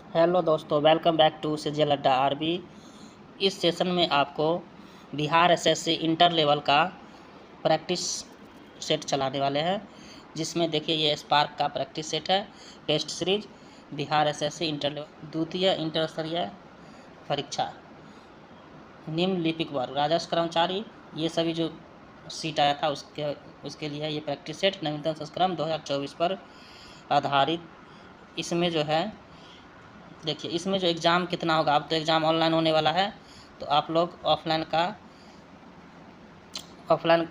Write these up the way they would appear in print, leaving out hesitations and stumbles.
Hello दोस्तों, welcome back to सिजल अड्डा आरबी। इस सेशन में आपको बिहार एसएससी इंटर लेवल का प्रैक्टिस सेट चलाने वाले हैं, जिसमें देखिए ये स्पार्क का प्रैक्टिस सेट है। Test series Bihar SSC inter level द्वितीय इंटर स्तरीय परीक्षा निम्न लिपिक वर्ग राजस्व कर्मचारी, ये सभी जो सीट आया था उसके लिए ये प्रैक्टिस सेट नवीनतम संस्करण 2024 पर आधारित। इसमें जो है देखिए, इसमें जो एग्ज़ाम कितना होगा, अब तो एग्ज़ाम ऑनलाइन होने वाला है, तो आप लोग ऑफलाइन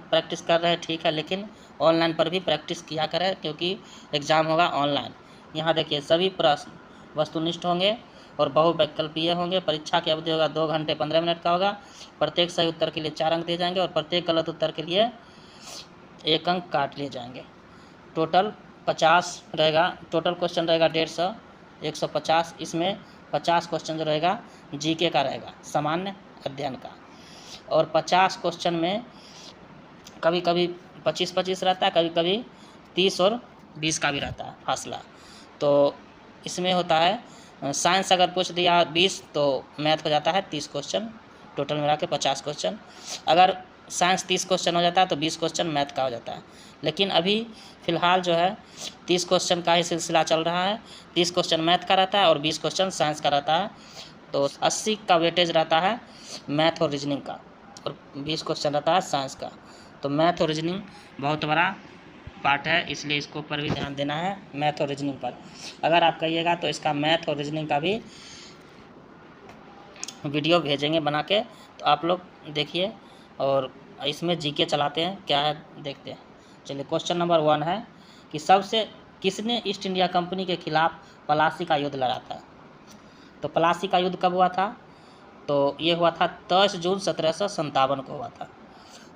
प्रैक्टिस कर रहे हैं, ठीक है, लेकिन ऑनलाइन पर भी प्रैक्टिस किया करें क्योंकि एग्ज़ाम होगा ऑनलाइन। यहाँ देखिए सभी प्रश्न वस्तुनिष्ठ होंगे और बहुविकल्पीय होंगे। परीक्षा की अवधि होगा 2 घंटे 15 मिनट का होगा। प्रत्येक सही उत्तर के लिए 4 अंक दिए जाएंगे और प्रत्येक गलत उत्तर के लिए 1 अंक काट लिए जाएंगे। टोटल 50 रहेगा, टोटल क्वेश्चन रहेगा 150, 150। इसमें 50 क्वेश्चन जो रहेगा जीके का रहेगा, सामान्य अध्ययन का, और 50 क्वेश्चन में कभी कभी 25-25 रहता है, कभी कभी 30 और 20 का भी रहता है फासला। तो इसमें होता है साइंस अगर पूछ दिया 20 तो मैथ हो जाता है 30 क्वेश्चन, टोटल मिला के 50 क्वेश्चन। अगर साइंस 30 क्वेश्चन हो जाता है तो 20 क्वेश्चन मैथ का हो जाता है। लेकिन अभी फ़िलहाल जो है 30 क्वेश्चन का ही सिलसिला चल रहा है। 30 क्वेश्चन मैथ का रहता है और 20 क्वेश्चन साइंस का रहता है। तो 80 का वेटेज रहता है मैथ और रीजनिंग का और 20 क्वेश्चन रहता है साइंस का। तो मैथ और रीजनिंग बहुत बड़ा पार्ट है, इसलिए इसको ऊपर भी ध्यान देना है, मैथ और रीजनिंग पर। अगर आप कहिएगा तो इसका मैथ और रीजनिंग का भी वीडियो भेजेंगे बना के, तो आप लोग देखिए। और इसमें जीके चलाते हैं, क्या है देखते हैं। चलिए, क्वेश्चन नंबर 1 है कि किसने ईस्ट इंडिया कंपनी के खिलाफ प्लासी का युद्ध लड़ा था। तो प्लासी का युद्ध कब हुआ था? तो ये हुआ था 10 जून 1757 को हुआ था।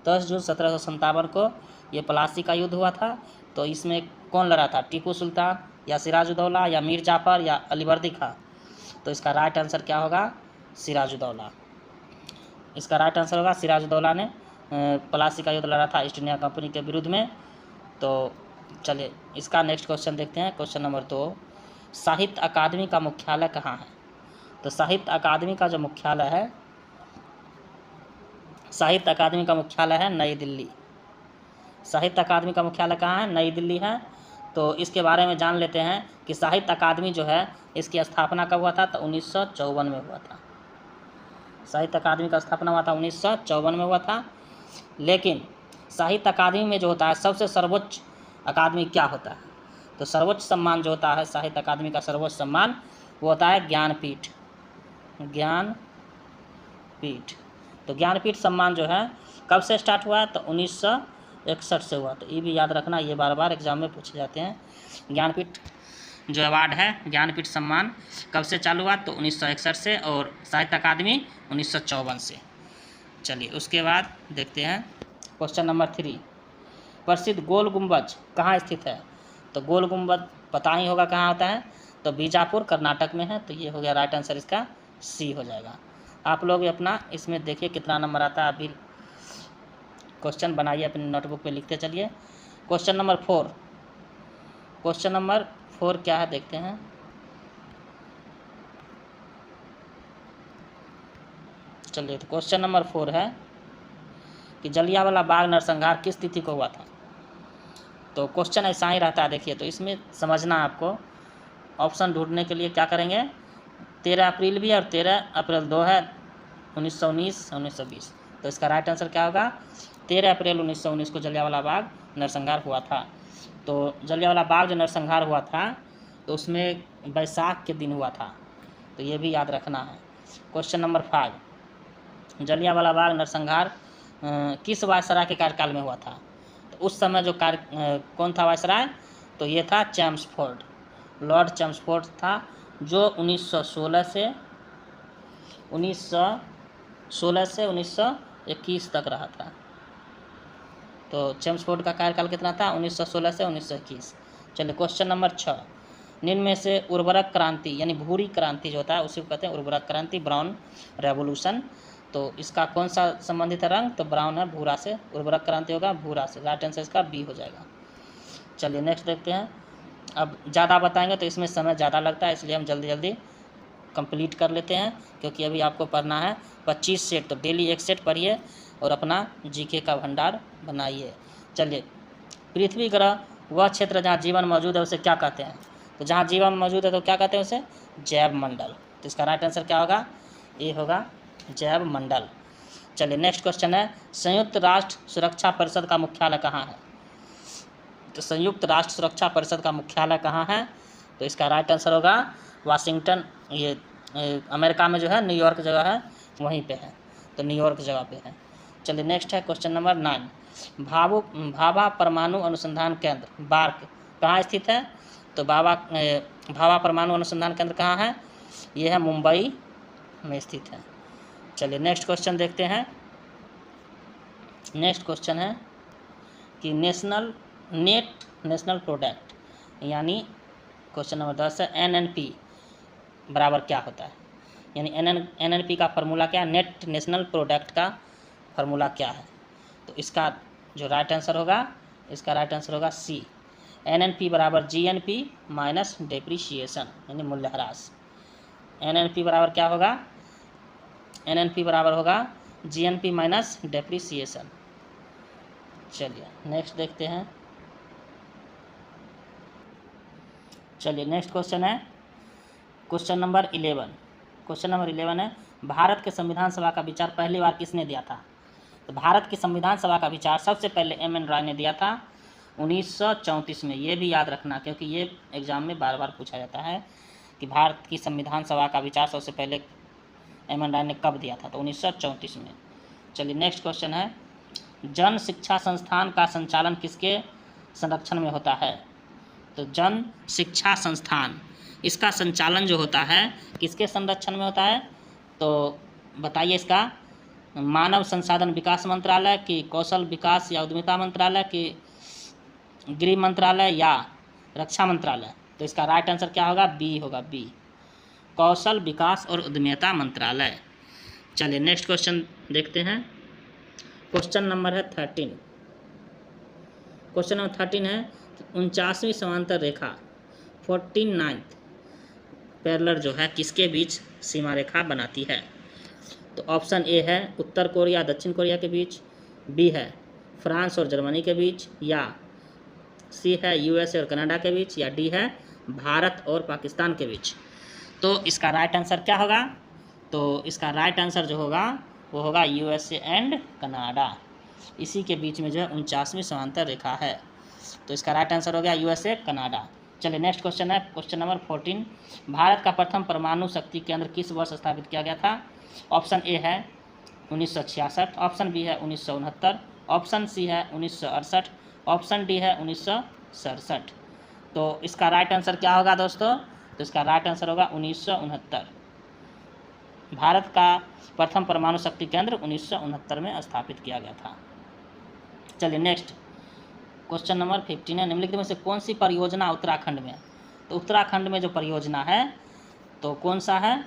10 जून 1757 को ये प्लासी का युद्ध हुआ था। तो इसमें कौन लड़ा था, टीपू सुल्तान या सिराजुद्दौला या मीर जाफ़र या अलीवर्दी खां? तो इसका राइट आंसर क्या होगा? सिराजुद्दौला। इसका राइट आंसर होगा सिराजुद्दौला ने प्लासी का युद्ध लड़ा था ईस्ट इंडिया कंपनी के विरुद्ध में। तो चलिए इसका नेक्स्ट क्वेश्चन देखते हैं। क्वेश्चन नंबर 2, साहित्य अकादमी का मुख्यालय कहाँ है? तो साहित्य अकादमी का जो मुख्यालय है, साहित्य अकादमी का मुख्यालय है नई दिल्ली। साहित्य अकादमी का मुख्यालय कहाँ है? नई दिल्ली है। तो इसके बारे में जान लेते हैं कि साहित्य अकादमी जो है इसकी स्थापना कब हुआ था? तो 1954 में हुआ था। साहित्य अकादमी का स्थापना हुआ था 1954 में हुआ था। लेकिन साहित्य अकादमी में जो होता है सबसे सर्वोच्च अकादमी क्या होता है? तो सर्वोच्च सम्मान जो होता है साहित्य अकादमी का सर्वोच्च सम्मान वो होता है ज्ञानपीठ। ज्ञानपीठ। तो ज्ञानपीठ सम्मान जो है कब से स्टार्ट हुआ है? तो 1961 से हुआ। तो ये भी याद रखना, ये बार बार एग्जाम में पूछे जाते हैं। ज्ञानपीठ जो अवार्ड है, ज्ञानपीठ सम्मान कब से चालू हुआ? तो 1961 से, और साहित्य अकादमी 1954 से। चलिए उसके बाद देखते हैं क्वेश्चन नंबर 3, प्रसिद्ध गोल गुंबज कहाँ स्थित है? तो गोल गुंबज पता ही होगा कहाँ होता है, तो बीजापुर कर्नाटक में है। तो ये हो गया राइट आंसर, इसका सी हो जाएगा। आप लोग अपना इसमें देखिए कितना नंबर आता है, अभी क्वेश्चन बनाइए अपनी नोटबुक पे लिखते चलिए। क्वेश्चन नंबर 4, क्वेश्चन नंबर 4 क्या है देखते हैं। चलिए, तो क्वेश्चन नंबर 4 है कि जलियांवाला बाग नरसंहार किस तिथि को हुआ था? तो क्वेश्चन ऐसा ही रहता है, देखिए। तो इसमें समझना आपको, ऑप्शन ढूंढने के लिए क्या करेंगे, 13 अप्रैल भी है और 13 अप्रैल 2 है, 1919, 1920। तो इसका राइट आंसर क्या होगा? 13 अप्रैल 1919 को जलियांवाला बाग नरसंहार हुआ था। तो जलियांवाला बाग जो नरसंहार हुआ था तो उसमें बैसाख के दिन हुआ था, तो ये भी याद रखना है। क्वेश्चन नंबर 5, जलियांवाला बाग नरसंहार किस वायसराय के कार्यकाल में हुआ था? तो उस समय जो कौन था वायसराय? तो ये था चैम्सफोर्ड, लॉर्ड चैम्सफोर्ड था, जो 1916 से 1921 तक रहा था। तो चैम्सफोर्ड का कार्यकाल कितना था? 1916 से 1921। चलिए क्वेश्चन नंबर 6, निम्न में से उर्वरक क्रांति यानी भूरी क्रांति जो होता है उसी को कहते हैं उर्वरक क्रांति, ब्राउन रेवोल्यूशन। तो इसका कौन सा संबंधित है रंग? तो ब्राउन है, भूरा से उर्वरक क्रांति होगा, भूरा से। राइट आंसर इसका बी हो जाएगा। चलिए नेक्स्ट देखते हैं। अब ज़्यादा बताएंगे तो इसमें समय ज़्यादा लगता है, इसलिए हम जल्दी जल्दी कंप्लीट कर लेते हैं, क्योंकि अभी आपको पढ़ना है 25 सेट। तो डेली एक सेट पढ़िए और अपना जीके का भंडार बनाइए। चलिए, पृथ्वी ग्रह वह क्षेत्र जहाँ जीवन मौजूद है उसे क्या कहते हैं? तो जहाँ जीवन मौजूद है तो क्या कहते हैं उसे? जैव मंडल। तो इसका राइट आंसर क्या होगा? ये होगा जैव मंडल। चलिए, नेक्स्ट क्वेश्चन है, संयुक्त राष्ट्र सुरक्षा परिषद का मुख्यालय कहाँ है? तो संयुक्त राष्ट्र सुरक्षा परिषद का मुख्यालय कहाँ है? तो इसका राइट आंसर होगा वाशिंगटन, ये अमेरिका में जो है, न्यूयॉर्क जगह है, वहीं पे है। तो न्यूयॉर्क जगह पे है। चलिए, नेक्स्ट है क्वेश्चन नंबर 9, भाभा परमाणु अनुसंधान केंद्र बार्क कहाँ स्थित है? तो भाभा परमाणु अनुसंधान केंद्र कहाँ है? ये है मुंबई में स्थित है। चलिए, नेक्स्ट क्वेश्चन देखते हैं। नेक्स्ट क्वेश्चन है कि नेशनल प्रोडक्ट, यानी क्वेश्चन नंबर 10 है, NNP बराबर क्या होता है? यानी NNP का फार्मूला क्या है? नेट नेशनल प्रोडक्ट का फार्मूला क्या है? तो इसका जो राइट आंसर होगा, इसका राइट आंसर होगा सी, NNP बराबर GNP माइनस डेप्रीशिएशन, यानी मूल्यह्रास। NNP बराबर क्या होगा? NNP बराबर होगा GNP माइनस डेप्रीशिएशन। चलिए, नेक्स्ट देखते हैं। चलिए, नेक्स्ट क्वेश्चन है क्वेश्चन नंबर 11। क्वेश्चन नंबर 11 है, भारत के संविधान सभा का विचार पहली बार किसने दिया था? तो भारत की संविधान सभा का विचार सबसे पहले M.N. राय ने दिया था 1934 में। ये भी याद रखना, क्योंकि ये एग्जाम में बार बार पूछा जाता है कि भारत की संविधान सभा का विचार सबसे पहले M.N. राय ने कब दिया था? तो 1934 में। चलिए, नेक्स्ट क्वेश्चन है, जन शिक्षा संस्थान का संचालन किसके संरक्षण में होता है? तो जन शिक्षा संस्थान, इसका संचालन जो होता है किसके संरक्षण में होता है? तो बताइए इसका, मानव संसाधन विकास मंत्रालय की, कौशल विकास या उद्यमिता मंत्रालय की, गृह मंत्रालय या रक्षा मंत्रालय? तो इसका राइट आंसर क्या होगा? बी होगा, बी, कौशल विकास और उद्यमिता मंत्रालय। चलिए, नेक्स्ट क्वेश्चन देखते हैं। क्वेश्चन नंबर है 13। क्वेश्चन नंबर 13 है, 49वीं समांतर रेखा 49th पैरेलल जो है किसके बीच सीमा रेखा बनाती है? तो ऑप्शन ए है उत्तर कोरिया दक्षिण कोरिया के बीच, बी है फ्रांस और जर्मनी के बीच, या सी है USA और कनाडा के बीच, या डी है भारत और पाकिस्तान के बीच। तो इसका राइट आंसर क्या होगा? तो इसका राइट आंसर जो होगा वो होगा USA एंड कनाडा, इसी के बीच में जो है 49वीं समांतर रेखा है। तो इसका राइट आंसर हो गया USA कनाडा। चलिए, नेक्स्ट क्वेश्चन है क्वेश्चन नंबर 14, भारत का प्रथम परमाणु शक्ति केंद्र किस वर्ष स्थापित किया गया था? ऑप्शन ए है 1966, ऑप्शन बी है 1969, ऑप्शन सी है 1968, ऑप्शन डी है 1967। तो इसका राइट आंसर क्या होगा दोस्तों? तो इसका राइट आंसर होगा 1969। भारत का प्रथम परमाणु शक्ति केंद्र 1969 में स्थापित किया गया था। चलिए, नेक्स्ट क्वेश्चन नंबर 15 है, निम्नलिखित में से कौन सी परियोजना उत्तराखंड में? तो उत्तराखंड में जो परियोजना है तो कौन सा है?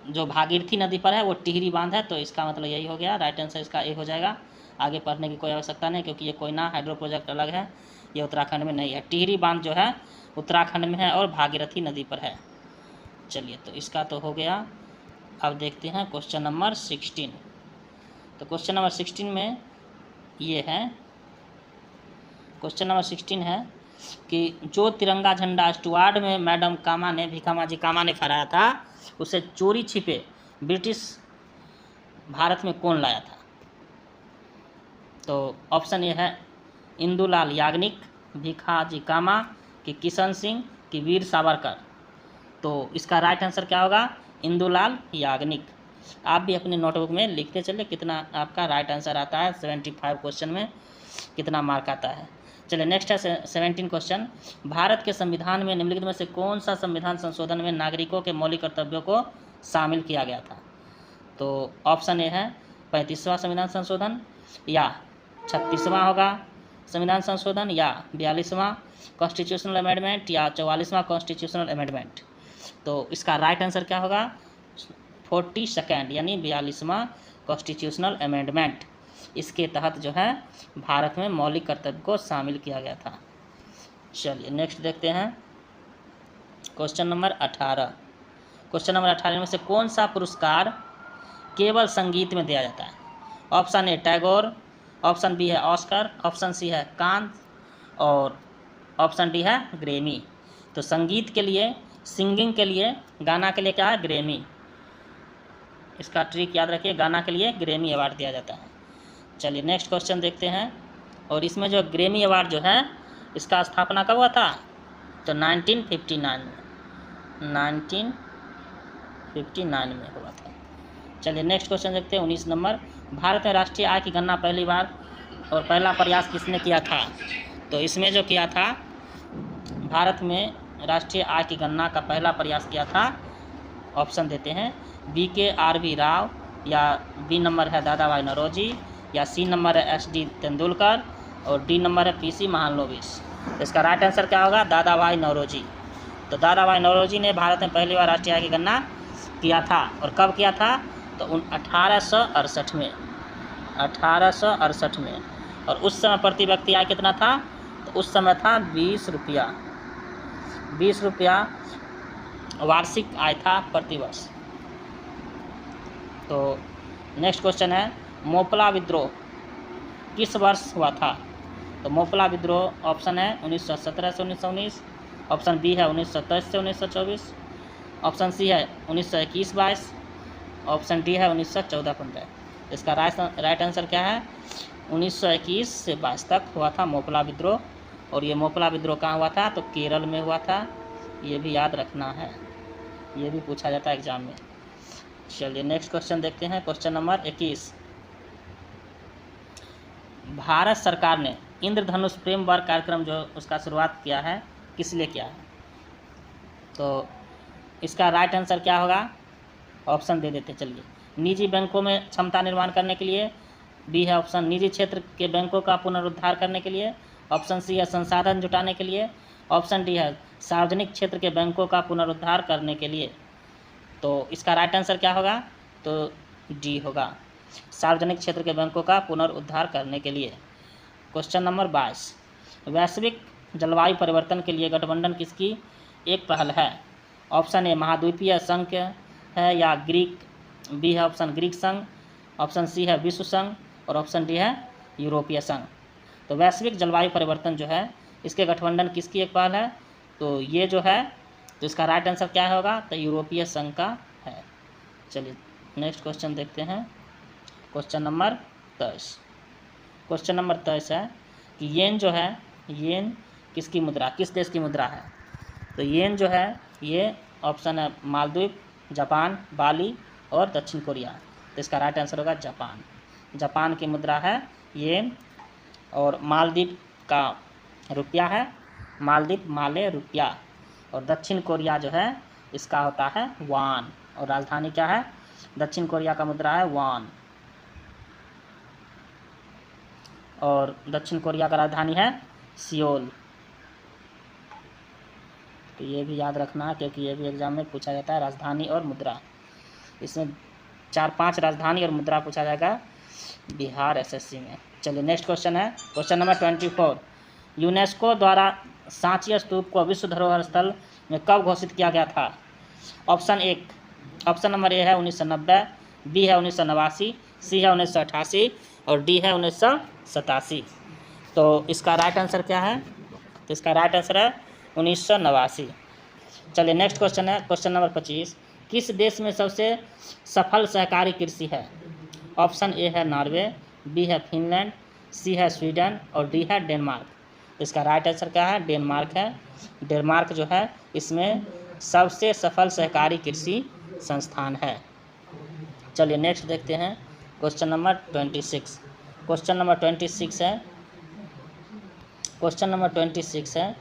जो भागीरथी नदी पर है वो टिहरी बांध है। तो इसका मतलब यही हो गया, राइट आंसर इसका ए हो जाएगा। आगे पढ़ने की कोई आवश्यकता नहीं, क्योंकि ये कोयना हाइड्रो प्रोजेक्ट अलग है, ये उत्तराखंड में नहीं है। टिहरी बांध जो है उत्तराखंड में है और भागीरथी नदी पर है। चलिए, तो इसका तो हो गया। अब देखते हैं क्वेश्चन नंबर 16। तो क्वेश्चन नंबर 16 में ये है, क्वेश्चन नंबर 16 है कि जो तिरंगा झंडा स्टुअर्ड में मैडम कामा ने, भिखामाजी कामा ने फहराया था, उसे चोरी छिपे ब्रिटिश भारत में कौन लाया था? तो ऑप्शन ए है इंदुलाल याग्निक, भिखाजी कामा, कि किशन सिंह, कि वीर सावरकर। तो इसका राइट आंसर क्या होगा? इंदुलाल याग्निक। आप भी अपने नोटबुक में लिखते चले कितना आपका राइट आंसर आता है, 75 क्वेश्चन में कितना मार्क आता है। चलिए, नेक्स्ट है 17 क्वेश्चन, भारत के संविधान में निम्नलिखित में से कौन सा संविधान संशोधन में नागरिकों के मौलिक कर्तव्यों को शामिल किया गया था? तो ऑप्शन ए है 35वां संविधान संशोधन, या 36वां होगा संविधान संशोधन, या 42वां कॉन्स्टिट्यूशनल अमेंडमेंट, या 44वां कॉन्स्टिट्यूशनल अमेंडमेंट। तो इसका राइट आंसर क्या होगा? 42nd यानी 42वां कॉन्स्टिट्यूशनल अमेंडमेंट। इसके तहत जो है भारत में मौलिक कर्तव्य को शामिल किया गया था। चलिए, नेक्स्ट देखते हैं क्वेश्चन नंबर 18। क्वेश्चन नंबर 18 में से कौन सा पुरस्कार केवल संगीत में दिया जाता है? Option A Tagore, option B है ऑस्कर, ऑप्शन सी है कान और ऑप्शन डी है ग्रैमी। तो संगीत के लिए, सिंगिंग के लिए, गाना के लिए क्या है? ग्रैमी। इसका ट्रिक याद रखिए, गाना के लिए ग्रैमी अवार्ड दिया जाता है। चलिए नेक्स्ट क्वेश्चन देखते हैं। और इसमें जो ग्रैमी अवार्ड जो है, इसका स्थापना कब हुआ था? तो 1959 में, 1959 में हुआ था। चलिए नेक्स्ट क्वेश्चन देखते हैं 19 नंबर। भारत में राष्ट्रीय आय की गणना पहली बार और पहला प्रयास किसने किया था? तो इसमें जो किया था, भारत में राष्ट्रीय आय की गणना का पहला प्रयास किया था, ऑप्शन देते हैं BKRV राव, या बी नंबर है दादा भाई नौरोजी, या सी नंबर है SD तेंदुलकर, और डी नंबर है PC महालनोबिस। इसका राइट आंसर क्या होगा? दादा भाई नौरोजी। तो दादा भाई नौरोजी ने भारत में पहली बार राष्ट्रीय आय की गणना किया था। और कब किया था? तो 1868 में, 1868 में। और उस समय प्रति व्यक्ति आय कितना था? तो उस समय था 20 रुपया, 20 रुपया वार्षिक आय था प्रति वर्ष। तो नेक्स्ट क्वेश्चन है, मोपला विद्रोह किस वर्ष हुआ था? तो मोपला विद्रोह ऑप्शन है 1917 से 1919, ऑप्शन बी है 1923 से 1924, ऑप्शन सी है 1921-22, ऑप्शन डी है 1914-15। इसका राइट आंसर क्या है? 1921 से 22 तक हुआ था मोपला विद्रोह। और ये मोपला विद्रोह कहाँ हुआ था? तो केरल में हुआ था। ये भी याद रखना है, ये भी पूछा जाता है एग्जाम में। चलिए नेक्स्ट क्वेश्चन देखते हैं। Question number 21। भारत सरकार ने इंद्रधनुष प्रेम वर्ग कार्यक्रम जो उसका शुरुआत किया है, किस लिए किया है? तो इसका राइट आंसर क्या होगा? ऑप्शन दे देते चलिए। निजी बैंकों में क्षमता निर्माण करने के लिए, बी है ऑप्शन निजी क्षेत्र के बैंकों का पुनरुद्धार करने के लिए, ऑप्शन सी है संसाधन जुटाने के लिए, ऑप्शन डी है सार्वजनिक क्षेत्र के बैंकों का पुनरुद्धार करने के लिए। तो इसका राइट आंसर क्या होगा? तो डी होगा, सार्वजनिक क्षेत्र के बैंकों का पुनरुद्धार करने के लिए। Question number 22। वैश्विक जलवायु परिवर्तन के लिए गठबंधन किसकी एक पहल है? ऑप्शन ए महाद्वीपीय संघ है, या ग्रीक, बी है ऑप्शन ग्रीक संघ, ऑप्शन सी है विश्व संघ, और ऑप्शन डी है यूरोपीय संघ। तो वैश्विक जलवायु परिवर्तन जो है, इसके गठबंधन किसकी एक पहल है? तो ये जो है, तो इसका राइट आंसर क्या होगा? तो यूरोपीय संघ का है। चलिए नेक्स्ट क्वेश्चन देखते हैं। Question number 23। क्वेश्चन नंबर 23 है कि येन जो है, येन किसकी मुद्रा, किस देश की मुद्रा है? तो येन जो है, ये ऑप्शन है मालदीव, जापान, बाली और दक्षिण कोरिया। तो इसका राइट आंसर होगा जापान। जापान की मुद्रा है येन, और मालदीव का रुपया है, मालदीव माले रुपया, और दक्षिण कोरिया जो है, इसका होता है वान। और राजधानी क्या है? दक्षिण कोरिया का मुद्रा है वान, और दक्षिण कोरिया का राजधानी है सियोल। तो ये भी याद रखना है, क्योंकि ये भी एग्जाम में पूछा जाता है, राजधानी और मुद्रा। इसमें 4-5 राजधानी और मुद्रा पूछा जाएगा बिहार SSC में। चलिए नेक्स्ट क्वेश्चन है। Question number 24। यूनेस्को द्वारा सांची स्तूप को विश्व धरोहर स्थल में कब घोषित किया गया था? ऑप्शन नंबर ए है 1990, बी है 1989, सी है 1988, और डी है 1987। तो इसका राइट आंसर क्या है? तो इसका राइट आंसर है 1989। चलिए नेक्स्ट क्वेश्चन है। Question number 25। किस देश में सबसे सफल सहकारी कृषि है? ऑप्शन ए है नॉर्वे, बी है फिनलैंड, सी है स्वीडन, और डी है डेनमार्क। इसका राइट आंसर क्या है? डेनमार्क है। डेनमार्क जो है, इसमें सबसे सफल सहकारी कृषि संस्थान है। चलिए नेक्स्ट देखते हैं। Question number 26। क्वेश्चन नंबर 26 है, क्वेश्चन नंबर 26 है,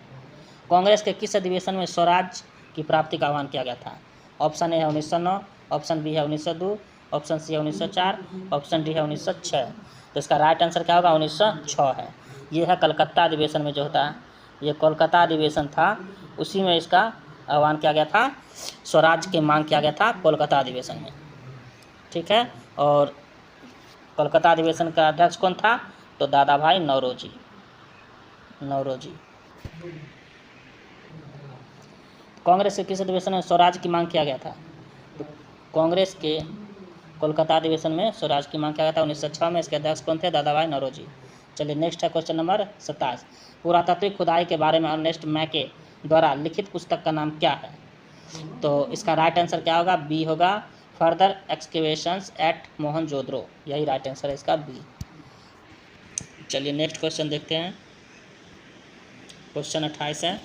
कांग्रेस के किस अधिवेशन में स्वराज की प्राप्ति का आह्वान किया गया था? ऑप्शन ए है 1909, ऑप्शन बी है 1902, ऑप्शन सी है 1904, ऑप्शन डी है 1906। तो इसका राइट आंसर क्या होगा? 1906 है। ये है कलकत्ता अधिवेशन में जो होता है, ये कोलकाता अधिवेशन था, उसी में इसका आह्वान किया गया था, स्वराज की मांग किया गया था कोलकाता अधिवेशन में। ठीक है। और कोलकाता अधिवेशन का अध्यक्ष कौन था? तो दादा भाई नौरोजी। कांग्रेस के किस अधिवेशन में स्वराज की मांग किया गया था? कांग्रेस के कोलकाता अधिवेशन में स्वराज की मांग किया गया था 1906 में। इसके अध्यक्ष कौन थे? दादाभाई नौरोजी। चलिए नेक्स्ट है क्वेश्चन नंबर 27। पुरातात्विक खुदाई के बारे में अर्नेस्ट मैके द्वारा लिखित पुस्तक का नाम क्या है? तो इसका राइट आंसर क्या होगा? बी होगा, फर्दर एक्सकेवेशंस एट मोहनजोदड़ो। यही राइट आंसर है इसका, बी। चलिए नेक्स्ट क्वेश्चन देखते हैं। क्वेश्चन 28 है।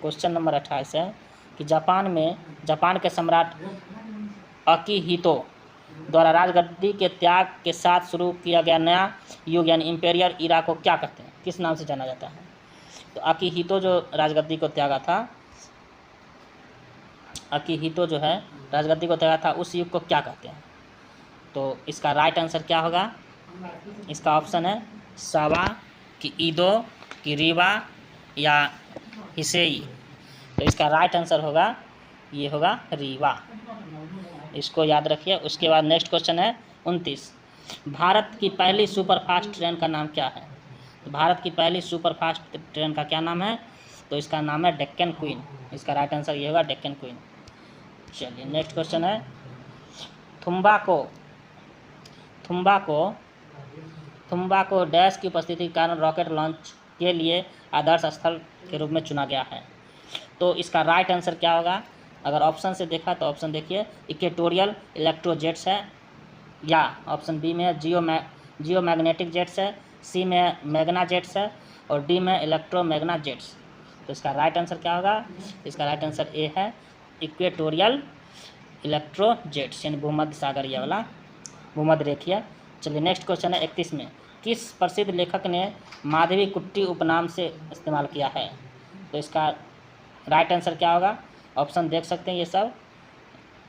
क्वेश्चन नंबर 28 है कि जापान के सम्राट अकिहितो द्वारा राजगद्दी के त्याग के साथ शुरू किया गया नया युग यानी इंपेरियल इरा को क्या कहते हैं? किस नाम से जाना जाता है? तो अकिहितो जो राजगद्दी को त्यागा था, अकिहितो जो है राजगद्दी को त्यागा था, उस युग को क्या कहते हैं? तो इसका राइट आंसर क्या होगा? इसका ऑप्शन है सावा कि ईदो कि रीवा या हिसेई। तो इसका राइट आंसर होगा, ये होगा रीवा। इसको याद रखिए। उसके बाद नेक्स्ट क्वेश्चन है 29। भारत की पहली सुपरफास्ट ट्रेन का नाम क्या है? तो भारत की पहली सुपरफास्ट ट्रेन का क्या नाम है? तो इसका नाम है डेक्कन क्वीन। इसका राइट आंसर ये होगा डेक्कन क्वीन। चलिए नेक्स्ट क्वेश्चन है थुम्बाको डैश की उपस्थिति के कारण रॉकेट लॉन्च के लिए आदर्श स्थल के रूप में चुना गया है। तो इसका राइट आंसर क्या होगा? अगर ऑप्शन से देखा तो ऑप्शन देखिए, इक्वेटोरियल इलेक्ट्रोजेट्स है, या ऑप्शन बी में है जियो मैग्नेटिक जेट्स है, सी में मैग्ना जेट्स है, और डी में इलेक्ट्रोमैग्ना जेट्स। तो इसका राइट आंसर क्या होगा? इसका राइट आंसर ए है इक्वेटोरियल इलेक्ट्रोजेट्स, यानी भूमध्य सागर ये वाला, भूमध्य रेखीय। चलिए नेक्स्ट क्वेश्चन है 31 में। किस प्रसिद्ध लेखक ने माधवी कुट्टी उपनाम से इस्तेमाल किया है? तो इसका राइट आंसर क्या होगा? ऑप्शन देख सकते हैं ये सब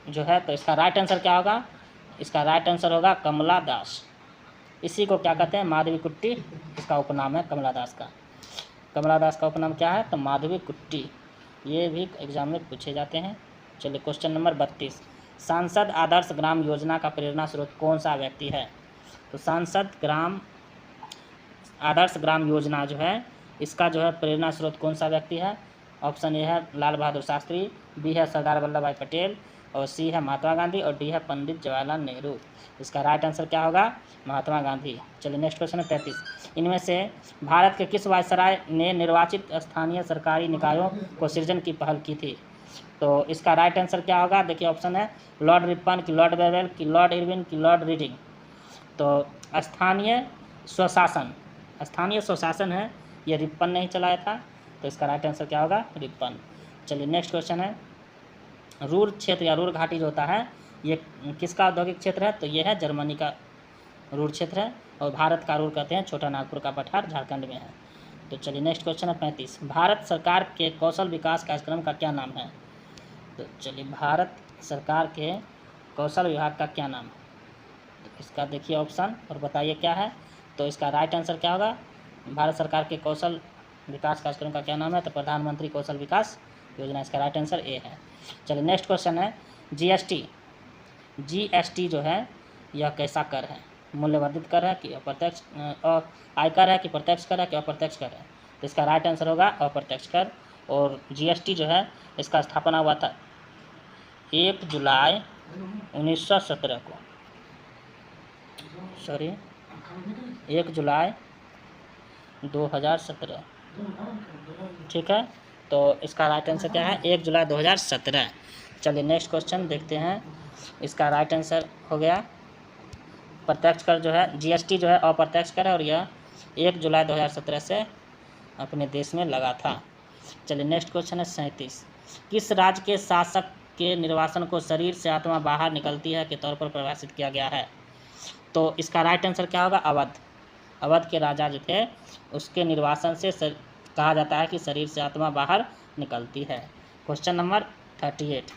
जो है। तो इसका राइट आंसर क्या होगा? इसका राइट आंसर होगा कमला दास। इसी को क्या कहते हैं? माधवी कुट्टी, इसका उपनाम है कमला दास का। कमला दास का उपनाम क्या है? तो माधवी कुट्टी। ये भी एग्जाम में पूछे जाते हैं। चलिए क्वेश्चन नंबर 32। सांसद आदर्श ग्राम योजना का प्रेरणा स्रोत कौन सा व्यक्ति है? तो सांसद आदर्श ग्राम योजना जो है, इसका जो है प्रेरणा स्रोत कौन सा व्यक्ति है? ऑप्शन ए है लाल बहादुर शास्त्री, बी है सरदार वल्लभ भाई पटेल, और सी है महात्मा गांधी, और डी है पंडित जवाहरलाल नेहरू। इसका राइट आंसर क्या होगा? महात्मा गांधी। चलिए नेक्स्ट क्वेश्चन है 33। इनमें से भारत के किस वायसराय ने निर्वाचित स्थानीय सरकारी निकायों को सृजन की पहल की थी? तो इसका राइट आंसर क्या होगा? देखिए ऑप्शन है लॉर्ड रिपन की, लॉर्ड वेवेल की, लॉर्ड इरविन की, लॉर्ड रीडिंग। तो स्थानीय स्वशासन है, ये रिपन ने ही चलाया था। तो इसका राइट आंसर क्या होगा? रिपन। चलिए नेक्स्ट क्वेश्चन है रूर क्षेत्र या रूर घाटी जो होता है, ये किसका औद्योगिक क्षेत्र है? तो ये है जर्मनी का रूर क्षेत्र है, और भारत का रूर कहते हैं छोटा नागपुर का पठार, झारखंड में है। तो चलिए नेक्स्ट क्वेश्चन है 35। भारत सरकार के कौशल विकास कार्यक्रम का क्या नाम है? तो चलिए भारत सरकार के कौशल विभाग का क्या नाम है? तो इसका देखिए ऑप्शन और बताइए क्या है। तो इसका राइट आंसर क्या होगा? भारत सरकार के कौशल विकास कार्यक्रम का क्या नाम है? तो प्रधानमंत्री कौशल विकास योजना। इसका राइट आंसर ए है। चलिए नेक्स्ट क्वेश्चन है जीएसटी जो है यह कैसा कर है? मूल्यवर्धित कर है कि अप्रत्यक्ष आयकर है कि प्रत्यक्ष कर है कि अप्रत्यक्ष कर है? तो इसका राइट आंसर होगा अप्रत्यक्ष कर। और जीएसटी जो है इसका स्थापना हुआ था 1 जुलाई 1917 को, 1 जुलाई 2017। ठीक है, तो इसका राइट आंसर क्या है? 1 जुलाई 2017। चलिए नेक्स्ट क्वेश्चन देखते हैं। इसका राइट आंसर हो गया प्रत्यक्ष कर जो है, जीएसटी जो है अप्रत्यक्ष कर है, और यह 1 जुलाई 2017 से अपने देश में लगा था। चलिए नेक्स्ट क्वेश्चन है 37। किस राज्य के शासक के निर्वासन को शरीर से आत्मा बाहर निकलती है के तौर पर परिभाषित किया गया है? तो इसका राइट आंसर क्या होगा? अवध के राजा जो थे उसके निर्वासन से कहा जाता है कि शरीर से आत्मा बाहर निकलती है। Question number 38।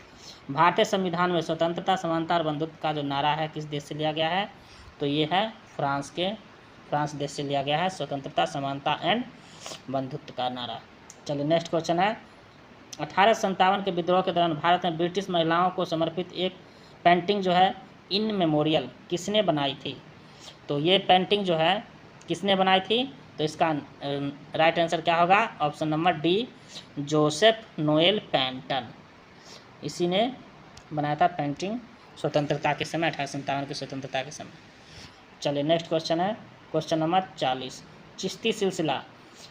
भारतीय संविधान में स्वतंत्रता, समानता और बंधुत्व का जो नारा है किस देश से लिया गया है? तो ये है फ्रांस देश से लिया गया है स्वतंत्रता, समानता एंड बंधुत्व का नारा। चलिए नेक्स्ट क्वेश्चन है 1857 के विद्रोह के दौरान भारत में ब्रिटिश महिलाओं को समर्पित एक पेंटिंग जो है इन मेमोरियल किसने बनाई थी? तो ये पेंटिंग जो है किसने बनाई थी? तो इसका राइट आंसर क्या होगा? Option number D Joseph Noel Paton. इसी ने बनाया था पेंटिंग स्वतंत्रता के समय 1857 की स्वतंत्रता के समय। चलिए नेक्स्ट क्वेश्चन है क्वेश्चन नंबर 40। चिश्ती सिलसिला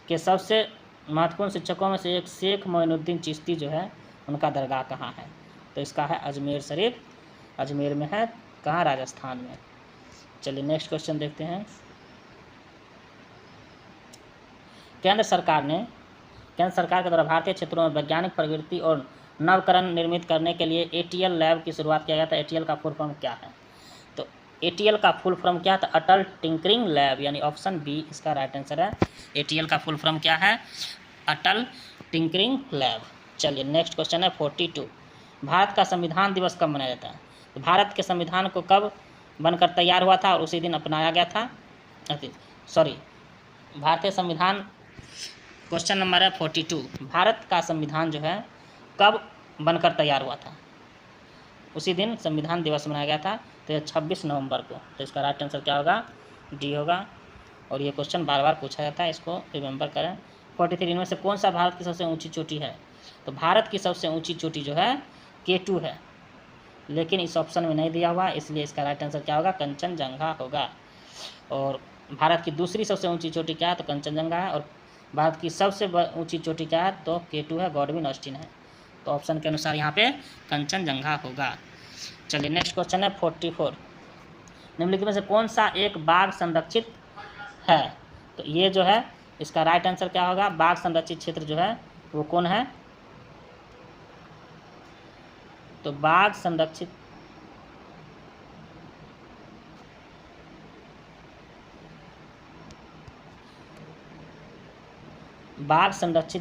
के सबसे महत्वपूर्ण शिक्षकों में से एक शेख मोइनुद्दीन चिश्ती जो है उनका दरगाह कहाँ है? तो इसका है अजमेर शरीफ, अजमेर में है, कहाँ? राजस्थान में। चलिए नेक्स्ट क्वेश्चन देखते हैं। केंद्र सरकार के द्वारा भारतीय क्षेत्रों में वैज्ञानिक प्रवृत्ति और नवकरण निर्मित करने के लिए ATL लैब की शुरुआत किया गया था। ATL का फुल फॉर्म क्या है? तो ATL का फुल फॉर्म क्या था? अटल टिंकरिंग लैब, यानी ऑप्शन बी इसका राइट आंसर है। ATL का फुल फॉर्म क्या है? अटल टिंकरिंग लैब। चलिए नेक्स्ट क्वेश्चन है 42। भारत का संविधान दिवस कब मनाया जाता है? तो भारत के संविधान को कब बनकर तैयार हुआ था और उसी दिन अपनाया गया था? भारतीय संविधान, क्वेश्चन नंबर है 42। भारत का संविधान जो है कब बनकर तैयार हुआ था? उसी दिन संविधान दिवस मनाया गया था, तो यह 26 नवंबर को। तो इसका राइट आंसर क्या होगा? डी होगा। और ये क्वेश्चन बार बार पूछा जाता है, इसको रिमेंबर करें। 43 इनमें से कौन सा भारत की सबसे ऊंची चोटी है? तो भारत की सबसे ऊंची चोटी जो है K2 है, लेकिन इस ऑप्शन में नहीं दिया हुआ, इसलिए इसका राइट आंसर क्या होगा? कंचनजंगा होगा। और भारत की दूसरी सबसे ऊंची चोटी क्या है? तो कंचनजंगा है। और भारत की सबसे ऊंची चोटी क्या है? तो K2 है, गॉडविन ऑस्टिन है। तो ऑप्शन के अनुसार यहाँ पे कंचनजंगा होगा। चलिए नेक्स्ट क्वेश्चन है 44। निम्नलिखित में से कौन सा एक बाघ संरक्षित है? तो ये जो है इसका राइट आंसर क्या होगा? बाघ संरक्षित क्षेत्र जो है वो कौन है? तो बाघ संरक्षित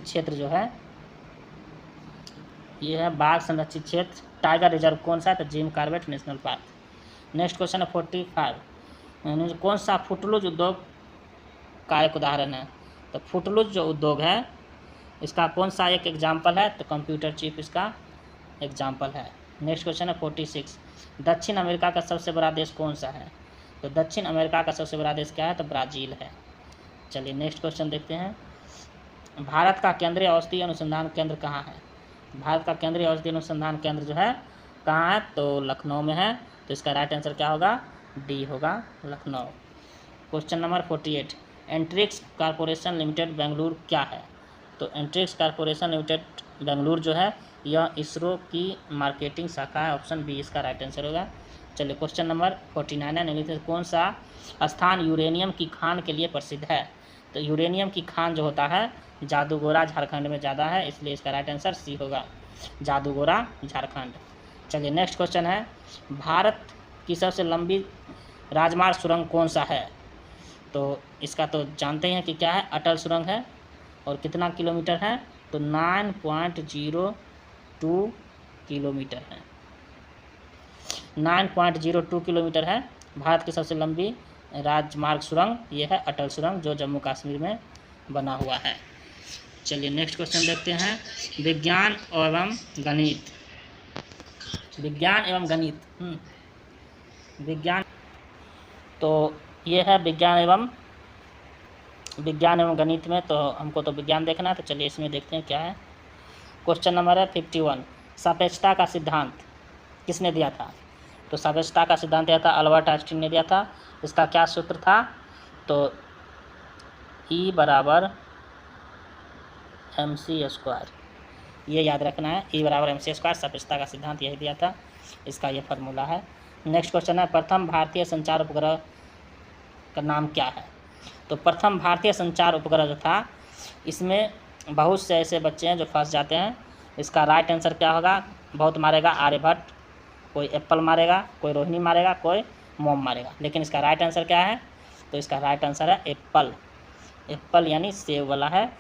क्षेत्र जो है ये है बाघ संरक्षित क्षेत्र। टाइगर रिजर्व कौन सा है? तो Jim Corbett national park. Next question है 45। कौन सा फुटलूज उद्योग का एक उदाहरण है? तो फुटलूज जो उद्योग है इसका कौन सा एक एग्जाम्पल है? तो कंप्यूटर चिप इसका एग्जाम्पल है। नेक्स्ट क्वेश्चन है 46। दक्षिण अमेरिका का सबसे बड़ा देश कौन सा है? तो दक्षिण अमेरिका का सबसे बड़ा देश क्या है? तो ब्राज़ील है। चलिए नेक्स्ट क्वेश्चन देखते हैं। भारत का केंद्रीय औषधि अनुसंधान केंद्र कहाँ है? भारत का केंद्रीय औषधि अनुसंधान केंद्र जो है कहाँ है? तो लखनऊ में है। तो इसका राइट आंसर क्या होगा? डी होगा, Lucknow. Question number 48। Antrix corporation limited Bengaluru क्या है? तो एंट्रिक्स कॉरपोरेशन लिमिटेड बेंगलुरु जो है यह इसरो की मार्केटिंग शाखा है। ऑप्शन बी इसका राइट आंसर होगा। चलिए क्वेश्चन नंबर 49 है। निम्नलिखित कौन सा स्थान यूरेनियम की खान के लिए प्रसिद्ध है? तो यूरेनियम की खान जो होता है जादूगोरा झारखंड में ज़्यादा है, इसलिए इसका राइट आंसर सी होगा, जादूगोरा झारखंड। चलिए नेक्स्ट क्वेश्चन है। भारत की सबसे लंबी राजमार्ग सुरंग कौन सा है? तो इसका तो जानते हैं कि क्या है? अटल सुरंग है। और कितना किलोमीटर है? तो 9.02 किलोमीटर है। 9.02 किलोमीटर है भारत की सबसे लंबी राजमार्ग सुरंग। ये है अटल सुरंग जो जम्मू कश्मीर में बना हुआ है। चलिए नेक्स्ट क्वेश्चन देखते हैं। विज्ञान एवं गणित, विज्ञान एवं गणित विज्ञान, तो ये है विज्ञान एवं गणित में तो हमको तो विज्ञान देखना है, तो चलिए इसमें देखते हैं क्या है। क्वेश्चन नंबर है 51। सापेक्षता का सिद्धांत किसने दिया था? तो सापेक्षता का सिद्धांत दिया था अल्बर्ट आइंस्टीन ने दिया था। इसका क्या सूत्र था? तो E बराबर mc², ये याद रखना है। E बराबर mc², सापेक्षता का सिद्धांत यही दिया था, इसका ये फार्मूला है। नेक्स्ट क्वेश्चन है। प्रथम भारतीय संचार उपग्रह का नाम क्या है? तो प्रथम भारतीय संचार उपग्रह जो था इसमें बहुत से ऐसे बच्चे हैं जो फंस जाते हैं। इसका राइट आंसर क्या होगा? बहुत मारेगा आर्यभट्ट, कोई एप्पल मारेगा, कोई रोहिणी मारेगा, कोई मोम मारेगा, लेकिन इसका राइट आंसर क्या है? तो इसका राइट आंसर है एप्पल। एप्पल यानी सेब वाला है।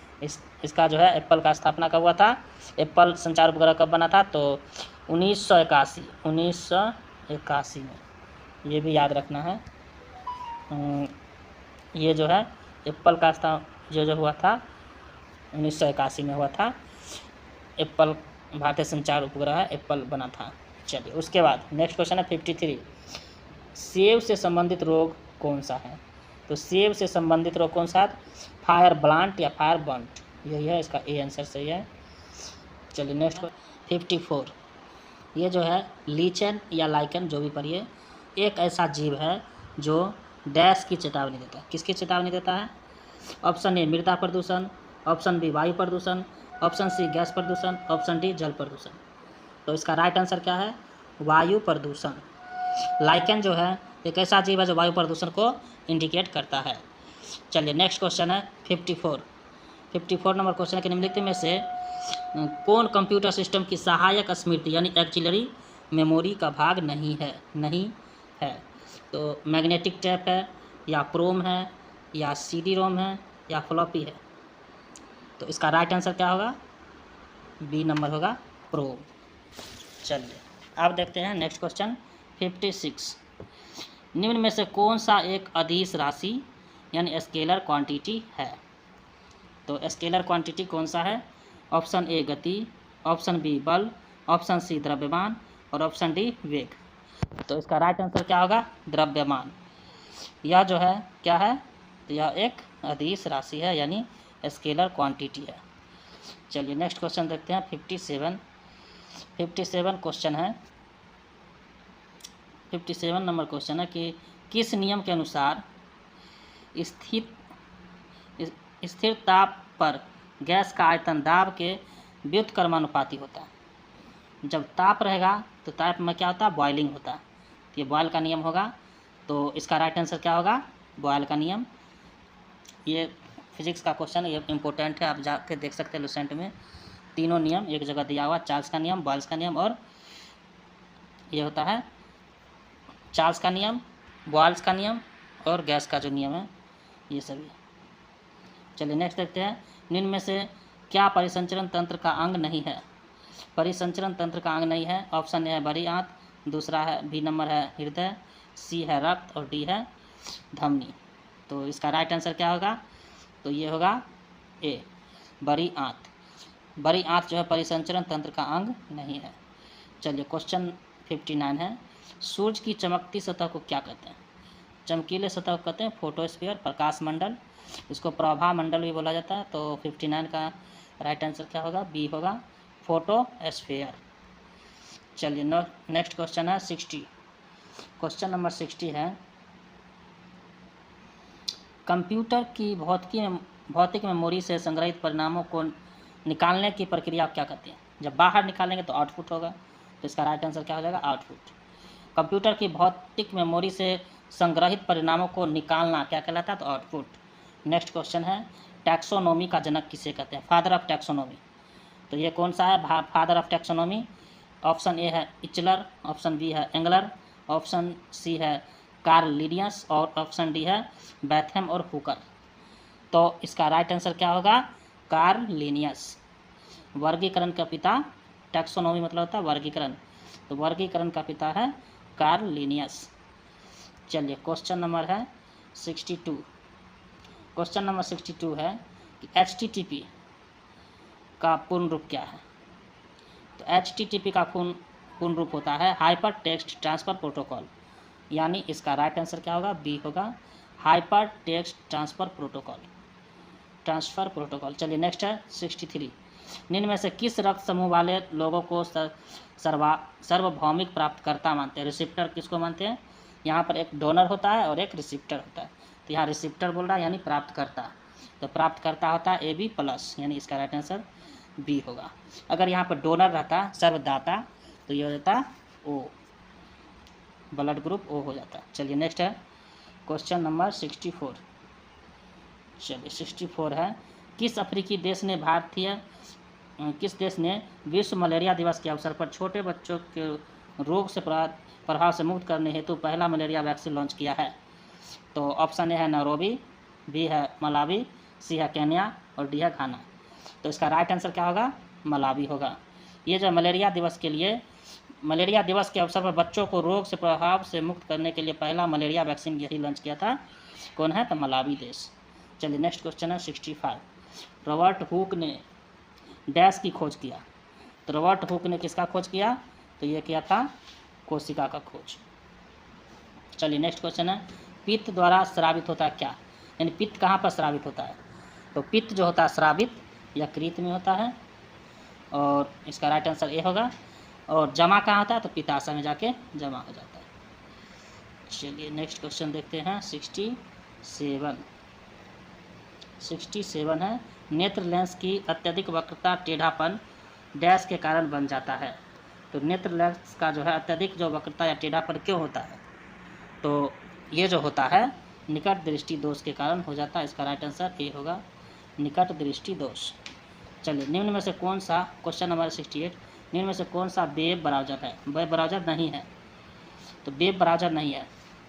इसका जो है एप्पल का स्थापना कब हुआ था? एप्पल संचार उपग्रह कब बना था? तो 1981 में, ये भी याद रखना है। ये जो है एप्पल का जो हुआ था 1981 में हुआ था। एप्पल भारतीय संचार उपग्रह है, एप्पल बना था। चलिए उसके बाद नेक्स्ट क्वेश्चन है 53। सेब से संबंधित रोग कौन सा है? तो सेब से संबंधित रोग कौन सा है? फायर ब्लांट या फायर बर्न्ट, यही है, इसका ए आंसर सही है। चलिए नेक्स्ट 54। ये जो है लीचेन या लाइकन जो भी पढ़िए, एक ऐसा जीव है जो डैश की चेतावनी देता है। किसकी चेतावनी देता है? ऑप्शन ए मृदा प्रदूषण, ऑप्शन बी वायु प्रदूषण, ऑप्शन सी गैस प्रदूषण, ऑप्शन डी जल प्रदूषण। तो इसका राइट आंसर क्या है? वायु प्रदूषण। लाइकन जो है एक ऐसा जीव है जो वायु प्रदूषण को इंडिकेट करता है। चलिए नेक्स्ट क्वेश्चन है 54 नंबर क्वेश्चन के निम्नलिखित में से कौन कंप्यूटर सिस्टम की सहायक स्मृति यानी एक्सिलरी मेमोरी का भाग नहीं है? तो मैग्नेटिक टेप है, या प्रोम है, या सीडी रोम है, या फ्लॉपी है। तो इसका राइट आंसर क्या होगा? बी नंबर होगा, प्रोम। चलिए अब देखते हैं नेक्स्ट क्वेश्चन 56। निम्न में से कौन सा एक अदिश राशि यानी स्केलर क्वांटिटी है? तो स्केलर क्वांटिटी कौन सा है? ऑप्शन ए गति, ऑप्शन बी बल, ऑप्शन सी द्रव्यमान और ऑप्शन डी वेग। तो इसका राइट आंसर क्या होगा? द्रव्यमान। यह जो है क्या है? तो यह एक अदिश राशि है यानी स्केलर क्वांटिटी है। चलिए नेक्स्ट क्वेश्चन देखते हैं 57 क्वेश्चन है। 57 नंबर क्वेश्चन है कि किस नियम के अनुसार स्थिर ताप पर गैस का आयतन दाब के व्युत्क्रमानुपाती होता है? जब ताप रहेगा तो ताप में क्या होता है? बॉइलिंग होता है। तो ये बॉयल का नियम होगा। तो इसका राइट आंसर क्या होगा? बॉयल का नियम। ये फिजिक्स का क्वेश्चन है, ये इम्पोर्टेंट है, आप जाके देख सकते हैं लुसेंट में। तीनों नियम एक जगह दिया हुआ, चार्ल्स का नियम, बॉयल्स का नियम और ये होता है चार्ल्स का नियम, बॉयल्स का नियम और गैस का जो नियम है, ये सभी। चलिए नेक्स्ट देखते हैं निम्न में से क्या परिसंचरण तंत्र का अंग नहीं है? परिसंचरण तंत्र का अंग नहीं है। ऑप्शन ए है बड़ी आंत, दूसरा है बी नंबर है हृदय, सी है रक्त और डी है धमनी। तो इसका राइट आंसर क्या होगा? तो ये होगा ए बड़ी आंत। बड़ी आंत जो है परिसंचरण तंत्र का अंग नहीं है। चलिए क्वेश्चन 59 है, सूर्य की चमकती सतह को क्या कहते हैं? चमकीले सतह को कहते हैं फोटोस्फीयर, प्रकाश मंडल, इसको प्रभा मंडल भी बोला जाता है। तो 59 का राइट आंसर क्या होगा? बी होगा, फोटोस्फीयर। चलिए नेक्स्ट क्वेश्चन है 60। क्वेश्चन नंबर 60 है, कंप्यूटर की भौतिक मेमोरी से संग्रहित परिणामों को निकालने की प्रक्रिया क्या कहते हैं? जब बाहर निकालेंगे तो आउटपुट होगा। तो इसका राइट आंसर क्या हो जाएगा? आउटपुट। कंप्यूटर की भौतिक मेमोरी से संग्रहित परिणामों को निकालना क्या कहलाता है? तो आउटपुट। नेक्स्ट क्वेश्चन है, टैक्सोनॉमी का जनक किसे कहते हैं? Father of taxonomy. तो ये कौन सा है father of taxonomy? Option A है इचलर, ऑप्शन बी है एंगलर, ऑप्शन सी है कार्ल लिनियस और ऑप्शन डी है बैथम और हुकर। तो इसका राइट आंसर क्या होगा? Karl Linnaeus. वर्गीकरण का पिता, टैक्सोनॉमी मतलब होता है वर्गीकरण, तो वर्गीकरण का पिता है कार्ल लिनियस। चलिए क्वेश्चन नंबर है 62। क्वेश्चन नंबर 62 है कि HTTP का पूर्ण रूप क्या है? तो HTTP का पूर्ण रूप होता है हाइपर टेक्स्ट ट्रांसफ़र प्रोटोकॉल, यानी इसका राइट आंसर क्या होगा? बी होगा, हाइपर टेक्स्ट ट्रांसफ़र प्रोटोकॉल। चलिए नेक्स्ट है 63। निम्न में से किस रक्त समूह वाले लोगों को सार्वभौमिक प्राप्तकर्ता मानते हैं? रिसिप्टर किसको मानते हैं? यहाँ पर एक डोनर होता है और एक रिसिप्टर होता है। तो यहाँ रिसिप्टर बोल रहा है यानी प्राप्तकर्ता, तो प्राप्तकर्ता होता है AB+, यानी इसका राइट आंसर बी होगा। अगर यहाँ पर डोनर रहता सर्वदाता तो ये हो जाता O, ब्लड ग्रुप O हो जाता। चलिए नेक्स्ट है क्वेश्चन नंबर 64। चलिए 64 है, किस देश ने विश्व मलेरिया दिवस के अवसर पर छोटे बच्चों के रोग से प्रभाव से मुक्त करने हेतु पहला मलेरिया वैक्सीन लॉन्च किया है? तो ऑप्शन ए है नैरोबी, बी है मलावी, सी है केन्या और डी है घाना। तो इसका राइट आंसर क्या होगा? मलावी होगा। ये जो मलेरिया दिवस के अवसर पर बच्चों को रोग से प्रभाव से मुक्त करने के लिए पहला मलेरिया वैक्सीन यही लॉन्च किया था। कौन है? तो मलावी देश। चलिए नेक्स्ट क्वेश्चन है 65। रॉबर्ट हुक ने डैश की खोज किया? तो रॉबर्ट हुक ने किसका खोज किया? तो ये किया था कोशिका का खोज। चलिए नेक्स्ट क्वेश्चन है, पित्त द्वारा स्रावित होता है क्या? यानी पित्त कहाँ पर स्रावित होता है? तो पित्त जो होता है स्रावित यकृत में होता है और इसका राइट आंसर ए होगा, और जमा कहाँ होता है, तो पिताशा में जाके जमा हो जाता है। चलिए नेक्स्ट क्वेश्चन देखते हैं। 67 है, नेत्र लेंस की अत्यधिक वक्रता टेढ़ापन डैश के कारण बन जाता है। तो नेत्र लेंस का जो है अत्यधिक जो वक्रता या टेढ़ापन क्यों होता है, तो ये जो होता है निकट दृष्टि दोष के कारण हो जाता है। इसका राइट आंसर ए होगा, निकट दृष्टि दोष। चलिए निम्न में से कौन सा, क्वेश्चन नंबर 68, निम्न में से कौन सा वेब ब्राउज़र है। वेब ब्राउज़र नहीं है, तो वेब ब्राउज़र नहीं है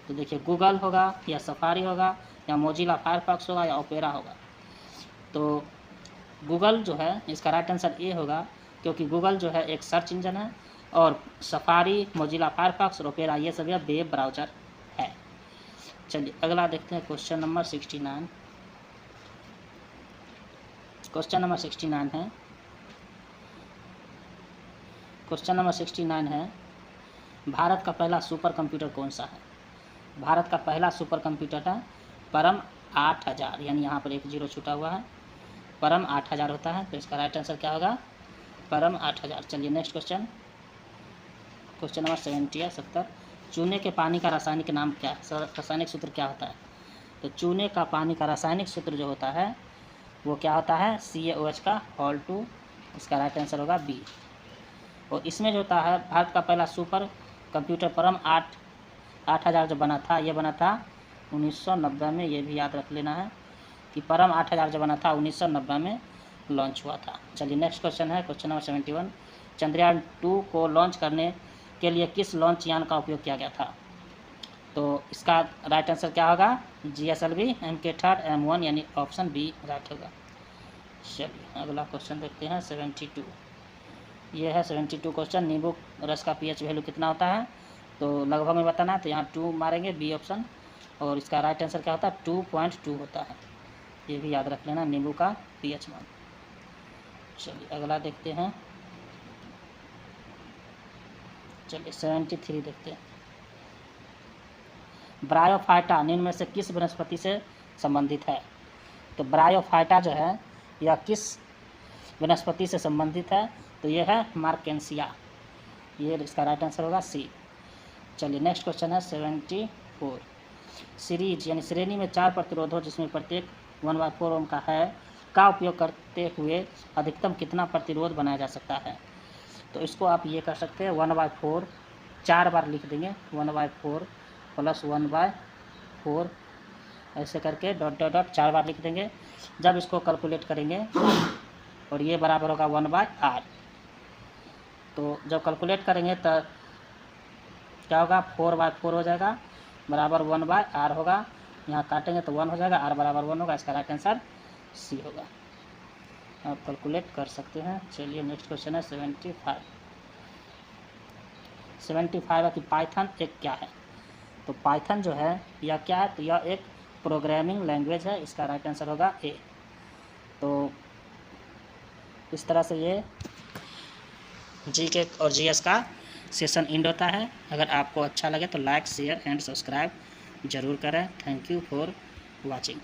तो देखिए गूगल होगा या सफारी होगा या मोजिला फायरफॉक्स होगा या ओपेरा होगा। तो गूगल जो है इसका राइट आंसर ए होगा, क्योंकि गूगल जो है एक सर्च इंजन है और सफारी, मोजिला फायरफॉक्स और ओपेरा ये सब वेब ब्राउज़र है। चलिए अगला देखते हैं क्वेश्चन नंबर 69। क्वेश्चन नंबर 69 है, क्वेश्चन नंबर 69 है, भारत का पहला सुपर कंप्यूटर कौन सा है। भारत का पहला सुपर कंप्यूटर है परम 8000, यानी यहाँ पर एक जीरो छूटा हुआ है, परम 8000 होता है। तो इसका राइट आंसर क्या होगा, परम 8000। चलिए नेक्स्ट क्वेश्चन, क्वेश्चन नंबर 70। चूने के पानी का रासायनिक नाम क्या है, रासायनिक सूत्र क्या होता है। तो चूने का पानी का रासायनिक सूत्र जो होता है वो क्या होता है, CaOH का होल 2। इसका राइट आंसर होगा बी। और इसमें जो होता है भारत का पहला सुपर कंप्यूटर परम 8000 जो बना था, ये बना था 1990 में। ये भी याद रख लेना है कि परम 8000 जो बना था 1990 में लॉन्च हुआ था। चलिए नेक्स्ट क्वेश्चन है, क्वेश्चन नंबर 71। चंद्रयान 2 को लॉन्च करने के लिए किस लॉन्च यान का उपयोग किया गया था। तो इसका राइट आंसर क्या होगा, GSLV MK3 M1, यानी ऑप्शन बी राइट होगा। चलिए अगला क्वेश्चन देखते हैं 72। ये है 72 क्वेश्चन, नींबू रस का pH वैल्यू कितना होता है, तो लगभग में बताना है। तो यहाँ 2 मारेंगे, बी ऑप्शन, और इसका राइट आंसर क्या होता है, 2.2 होता है। ये भी याद रख लेना नींबू का pH मान। चलिए अगला देखते हैं, चलिए 73 देखते हैं। ब्रायोफाइटा निम्न में से किस वनस्पति से संबंधित है। तो ब्रायोफाइटा जो है यह किस वनस्पति से संबंधित है, तो यह है मार्केंसिया। ये इसका राइट आंसर होगा सी। चलिए नेक्स्ट क्वेश्चन है 74। सीरीज यानी श्रेणी में 4 प्रतिरोधों जिसमें प्रत्येक 1/4 ओम का है का उपयोग करते हुए अधिकतम कितना प्रतिरोध बनाया जा सकता है। तो इसको आप ये कर सकते हैं 1/4 4 बार लिख देंगे, 1/4 + 1/4 ऐसे करके डॉट डॉट डॉट 4 बार लिख देंगे। जब इसको कैलकुलेट करेंगे और ये बराबर होगा 1/r, तो जब कैलकुलेट करेंगे तो क्या होगा, 4/4 हो जाएगा बराबर 1/r होगा। यहाँ काटेंगे तो 1 हो जाएगा, r बराबर 1 होगा। इसका राइट आंसर सी होगा, आप कैलकुलेट कर सकते हैं। चलिए नेक्स्ट क्वेश्चन है 75 है कि पाइथन एक क्या है। तो पाइथन जो है यह क्या है, तो यह एक प्रोग्रामिंग लैंग्वेज है। इसका राइट आंसर होगा ए। तो इस तरह से ये GK और GS का सेशन एंड होता है। अगर आपको अच्छा लगे तो लाइक, शेयर एंड सब्सक्राइब ज़रूर करें। Thank you for watching.